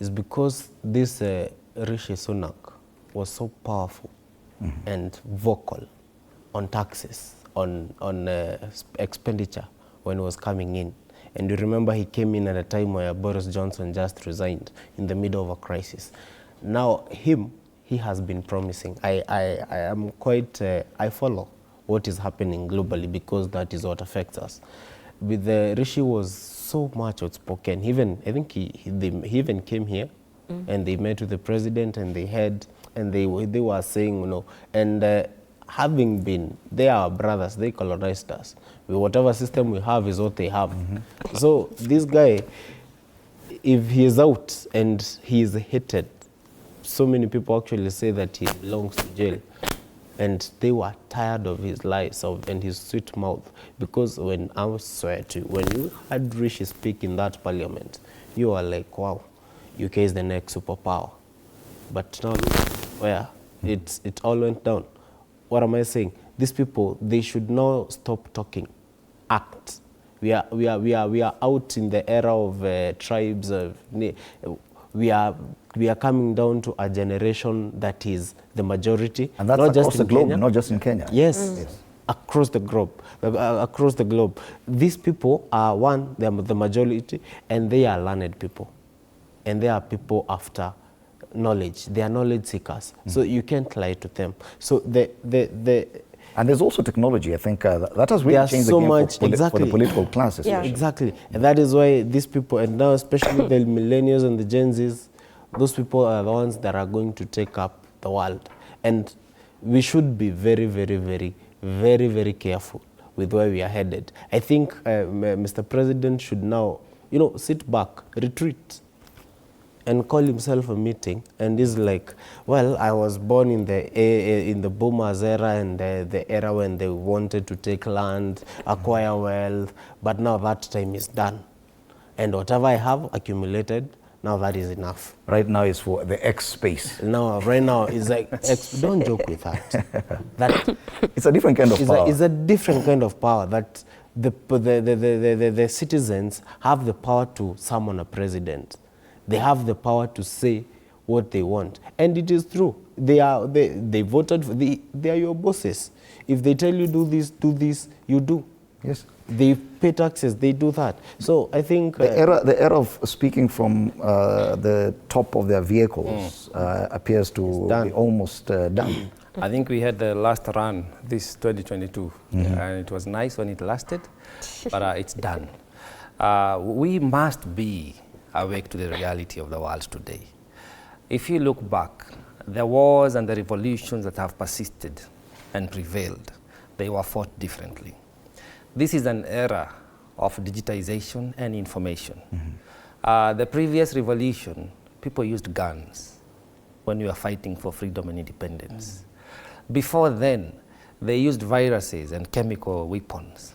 is because this Rishi Sunak was so powerful and vocal on taxes, on expenditure when he was coming in. And you remember he came in at a time where Boris Johnson just resigned in the middle of a crisis. Now he has been promising. I am quite, I follow what is happening globally because that is what affects us. With Rishi was so much outspoken. I think he even came here and they met with the president and they were saying, you know, and having been, they are our brothers, they colonized us. Whatever system we have is what they have. So this guy, if he is out and he is hated, so many people actually say that he belongs to jail. And they were tired of his lies and his sweet mouth. Because when I swear to you, when you heard Rishi speak in that parliament, you are like, wow, UK is the next superpower. But now look where it all went down. What am I saying? These people, they should now stop talking, act. We are out in the era of tribes. We are coming down to a generation that is the majority. And that's not across just the in globe, Kenya. not just in Kenya. Yes, across the globe. Across the globe. These people are they are the majority, and they are learned people. And they are people after knowledge. They are knowledge seekers. So you can't lie to them. So and there's also technology. I think that has really changed the game for the political classes. Yeah, exactly. And that is why these people, and now especially the millennials and the Gen Zs, those people are the ones that are going to take up the world. And we should be very, very, very, very, very careful with where we are headed. I think Mr. President should now, you know, sit back, retreat, and call himself a meeting, and is like, well, I was born in the boomers era and the era when they wanted to take land, acquire wealth, but now that time is done. And whatever I have accumulated, now that is enough. Right now is for the X space. No, right now it's like, don't joke with that. It's a different kind of power. It's a different kind of power that the citizens have the power to summon a president. They have the power to say what they want. And it is true. They voted for, they are your bosses. If they tell you do this, you do. Yes. They pay taxes, they do that. So I think... The era of speaking from the top of their vehicles appears to be almost done. I think we had the last run, this 2022, and it was nice when it lasted, but it's done. We must be awake to the reality of the world today. If you look back, the wars and the revolutions that have persisted and prevailed, they were fought differently. This is an era of digitization and information. The previous revolution, people used guns when we were fighting for freedom and independence. Before then, they used viruses and chemical weapons.